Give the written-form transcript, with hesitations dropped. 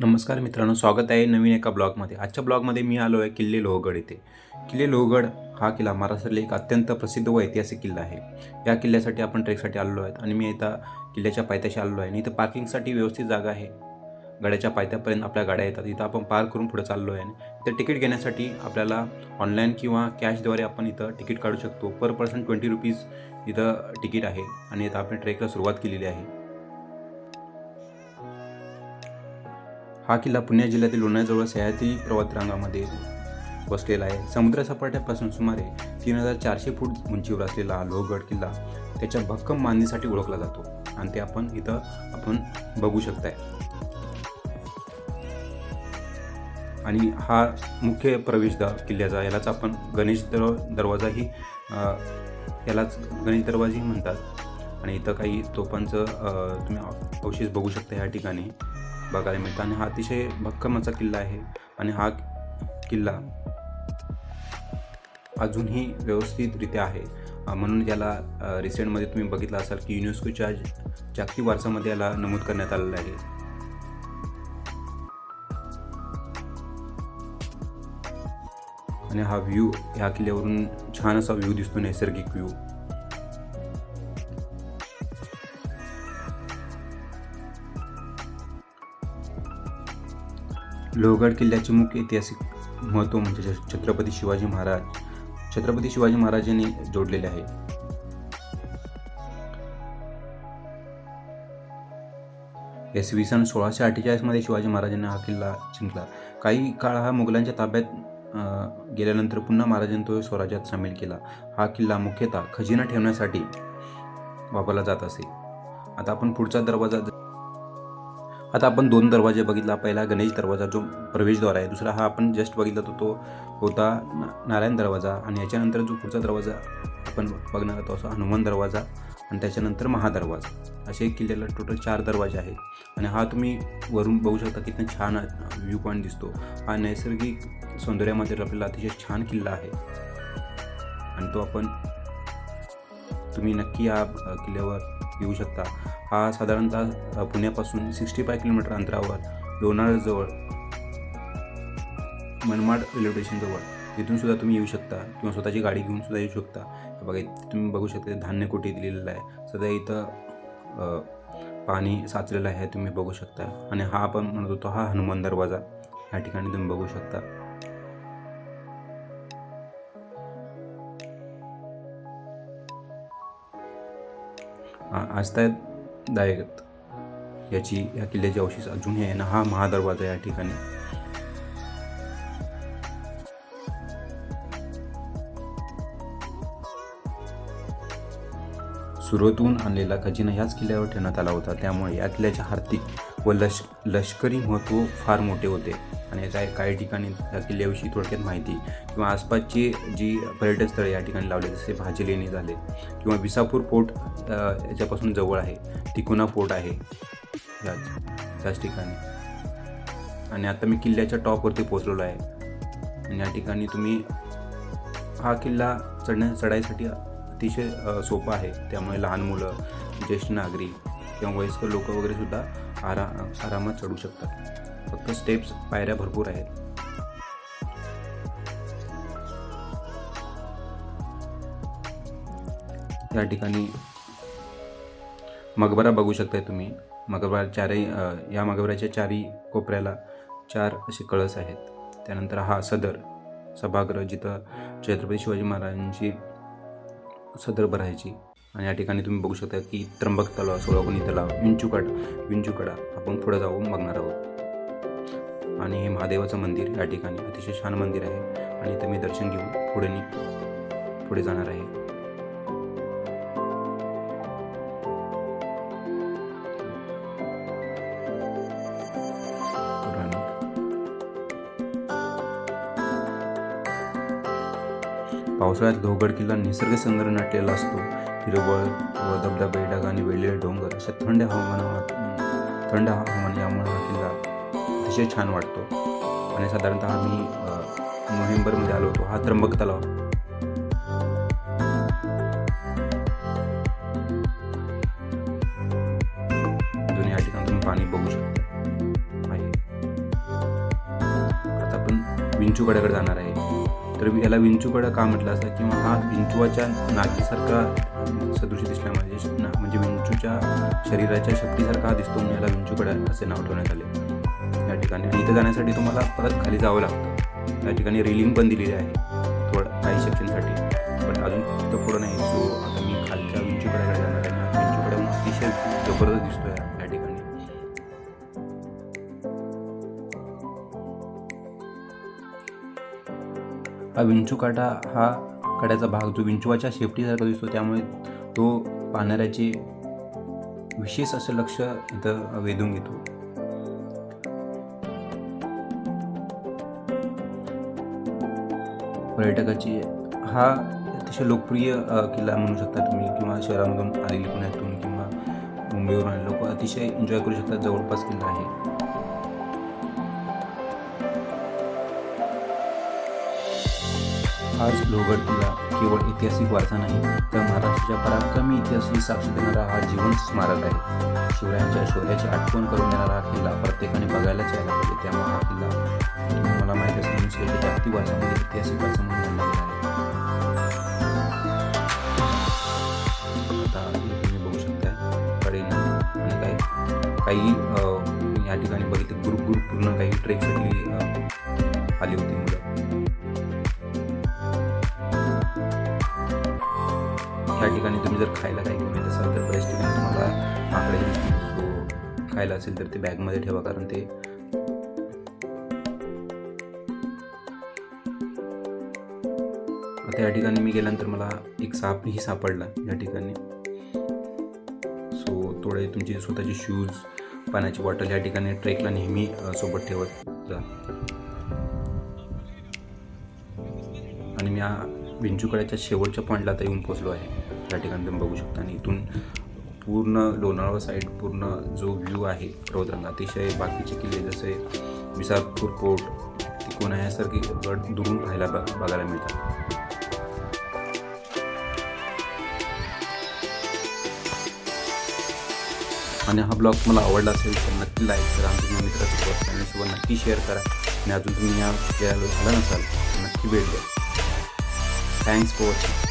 नमस्कार मित्रांनो, स्वागत आहे नवीन एका ब्लॉगमध्ये. आजच्या ब्लॉगमध्ये मी आलो आहे किल्ले लोहगड येथे. किल्ले लोहगड हा किल्ला महाराष्ट्रातील एक अत्यंत प्रसिद्ध व ऐतिहासिक किल्ला आहे. या किल्ल्यासाठी आपण ट्रेकसाठी आलेलो आहेत आणि मी इथं किल्ल्याच्या पायथ्याशी आलेलो आहे आणि इथं पार्किंगसाठी व्यवस्थित जागा आहे. गडाच्या पायथ्यापर्यंत आपल्या गाड्या येतात. इथं आपण पार्क करून पुढे चाललो आहे. इथं तिकीट घेण्यासाठी आपल्याला ऑनलाईन किंवा कॅशद्वारे आपण इथं तिकीट काढू शकतो. पर पर्सन ₹20 इथं तिकीट आहे आणि इथं आपण ट्रेकला सुरुवात केलेली आहे. हा किल्ला पुणे जिल्ह्यातील लोणारजवळ सह्याद्री पर्वतरांगामध्ये वसलेला आहे. समुद्र सपाट्यापासून सुमारे 3400 फूट उंचीवर असलेला हा लोहगड किल्ला त्याच्या भक्कम बांधणीसाठी ओळखला जातो आणि ते आपण इथं बघू शकताय. आणि हा मुख्य प्रवेशद्वार किल्ल्याचा यालाच आपण गणेश दरवाजाही यालाच गणेश दरवाजाही म्हणतात. आणि इथं काही तोफांचं तुम्ही अवशेष बघू शकता या ठिकाणी बघायला मिळतं. आणि हा अतिशय भक्कम असा किल्ला आहे आणि हा किल्ला अजूनही व्यवस्थितरित्या आहे. म्हणून याला रिसेंटमध्ये तुम्ही बघितलं असाल की युनेस्कोच्या जागतिक वारसामध्ये याला नमूद करण्यात आलेलं आहे. आणि हा व्ह्यू ह्या किल्ल्यावरून छान असा व्ह्यू दिसतो, नैसर्गिक व्ह्यू. लोहगड किल्ल्याचे मुख्य ऐतिहासिक महत्त्व म्हणजे छत्रपती शिवाजी महाराजांनी जोडलेले आहे. इसवी सन 1648 मध्ये शिवाजी महाराजांनी हा किल्ला जिंकला. काही काळ हा मुघलांच्या ताब्यात गेल्यानंतर पुन्हा महाराजांनी तो स्वराज्यात सामील केला. हा किल्ला मुख्यतः खजिना ठेवण्यासाठी वापरला जात असे. आता आपण दोन दरवाजे बघितला. पहिला गणेश दरवाजा जो प्रवेशद्वार आहे. दुसरा हा आपण जस्ट बघितला तो होता नारायण दरवाजा. आणि याच्यानंतर जो पुढचा दरवाजा आपण बघणार आहोत असा हनुमान दरवाजा आणि त्याच्यानंतर महादरवाजा. असे किल्ल्याला टोटल 4 दरवाजे आहेत. आणि हा तुम्ही वरून बघू शकता किती छान व्ह्यू पॉईंट दिसतो. हा नैसर्गिक सौंदर्यामध्ये आपल्याला अतिशय छान किल्ला आहे आणि तो तुम्ही नक्की या किल्ल्यावर येऊ शकता. हा साधारणतः पुण्यापासून 65 किलोमीटर अंतरावर लोणारजवळ मनमाड रेल्वे स्टेशनजवळ तिथून सुद्धा तुम्ही येऊ शकता किंवा स्वतःची गाडी घेऊन सुद्धा येऊ शकता. बघा तुम्ही बघू शकता धान्य कुठे दिलेलं आहे. सध्या इथं पाणी साचलेलं आहे तुम्ही बघू शकता. आणि हा आपण म्हणत होतो हा हनुमान दरवाजा या ठिकाणी तुम्ही बघू शकता. आस्थादायक या किल्ल्याचे अवशेष अजूनही आहे ना. हा महादरवाजा या ठिकाणी. सुरतहून आणलेला खजिना याच किल्ल्यावर ठेवण्यात आला होता. त्यामुळे या किल्ल्याचे आर्थिक व लष्करी महत्त्व फार मोठे होते. आणि काही ठिकाणी या किल्ल्याविषयी थोडक्यात माहिती किंवा आसपासची जी पर्यटन स्थळे या ठिकाणी लावले, जसे भाजीलेणी झाले किंवा विसापूर फोर्ट याच्यापासून जवळ आहे. तिकोना फोर्ट आहे त्याच ठिकाणी. आणि आता मी किल्ल्याच्या टॉपवरती पोहोचलेलो आहे. आणि या ठिकाणी तुम्ही हा किल्ला चढायसाठी अतिशय सोपं आहे. त्यामुळे लहान मुलं, ज्येष्ठ नागरिक किंवा वयस्कर लोक वगैरे सुद्धा आरामात चढू शकतात. फक्त स्टेप्स पायऱ्या भरपूर आहेत. या ठिकाणी मकबरा बघू शकताय तुम्ही. या मकबऱ्याच्या चारही कोपऱ्याला 4 असे कळस आहेत. त्यानंतर हा सदर सभागृह जिथं छत्रपती शिवाजी महाराजांची सदर भरायची. आणि या ठिकाणी तुम्ही बघू शकता की त्र्यंबक तलाव, सोळाकोणी तलाव, विंचूकडा आपण पुढे जाऊन बघणार आहोत. आणि हे महादेवाचं मंदिर या ठिकाणी अतिशय छान मंदिर आहे. आणि इथं मी दर्शन घेऊन पुढे जाणार आहे. पावसाळ्यात लोहगड किल्ला निसर्ग सौंदर्य नटलेला असतो. हिरवळ व धबधबे, ढग आणि वेगवेगळे डोंगर अशा थंड हवामान यामुळे हा किल्ला अतिशय छान वाटतो. आणि साधारणतः मी नोव्हेंबरमध्ये आलो होतो. हा त्र्यंबक तलाव अजून या ठिकाणी तुम्ही पाणी बघू शकता आहे. विंचूकड्याकडे जाणार आहे. तर याला विंचूकडा का म्हटलं असं, किंवा हा विंचूच्या नाकीसारखा सदृश दिसल्यामुळे म्हणजे विंचूच्या शरीराच्या शक्तीसारखा हा दिसतो म्हणून याला विंचूकडा असे नाव ठेवण्यात आले या ठिकाणी. आणि इथं जाण्यासाठी तुम्हाला परत खाली जावं लागतं. या ठिकाणी रेलिंग पण दिलेली आहे थोडं काही सेक्शनसाठी, पण अजून तिथं पुढं नाही. सो आता मी खालच्या विंचूकड्याकडे जाणार आहे. विंचूकड्याहून अतिशय जबरदस्त दिसतोय या ठिकाणी. हा विंचू काटा हा कड्याचा भाग जो विंचूच्या शेपटीसारखा दिसतो, त्यामुळे तो पाहणाऱ्याचे विशेष असं लक्ष इथं वेधून घेतो. पर्यटकाची हा अतिशय लोकप्रिय किल्ला म्हणू शकता तुम्ही, किंवा शहरामधून आलेली पुण्यातून किंवा मुंबईवरून आलेले लोक अतिशय एन्जॉय करू शकतात. जवळपास किल्ला आहे. हाच लोहगड किल्ला केवळ ऐतिहासिक वारसा नाही, तर महाराष्ट्राच्या पराक्रमी इतिहासाची साक्ष देणारा हा जिवंत स्मारक आहे. शिवरायांच्या शौर्याची आठवण करून देणारा हा किल्ला प्रत्येकाने बघायलाच यायला पाहिजे. त्यामुळे हा किल्ला मला माहीत असेल युनेस्कोच्या जागतिक वारसामध्ये ऐतिहासिक वारसा म्हणून गणला गेला आहे. आता तुम्ही बघू शकता कडेला आणि काही या ठिकाणी बघितले ग्रुप पूर्ण काही ट्रेकसाठी आली होती मुलं. या ठिकाणी तुम्ही जर खायला काही घेऊन येत असाल तर बरेच ठिकाणी तुम्हाला माकडे दिसतील. सो खायला असेल तर ते बॅगमध्ये ठेवा, कारण ते आता या ठिकाणी मी गेल्यानंतर मला एक सापही सापडला या ठिकाणी. सो थोडे तुमची स्वतःची शूज, पाण्याची बॉटल या ठिकाणी ट्रेकला नेहमी सोबत ठेवत जा. आणि मी विंचूकड्याच्या शेवटच्या पॉईंटला आता येऊन पोचलो आहे. या ठिकाणी तुम्ही बघू शकता. आणि इथून पूर्ण लोणावळा साईड पूर्ण जो व्ह्यू आहे पर्वतरांगा, अतिशय बाकीचे किल्ले जसे विसापूर कोट, तिकोना यासारखे गड दुरून पाहायला बघायला मिळतात. आणि हा ब्लॉग तुम्हाला आवडला असेल तर नक्की लाईक करा, तुमच्या मित्रासोबत फॅमिलीसोबत नक्की शेअर करा. आणि अजून तुम्ही या झाला नसाल तर नक्की भेट द्या. Thanks for watching.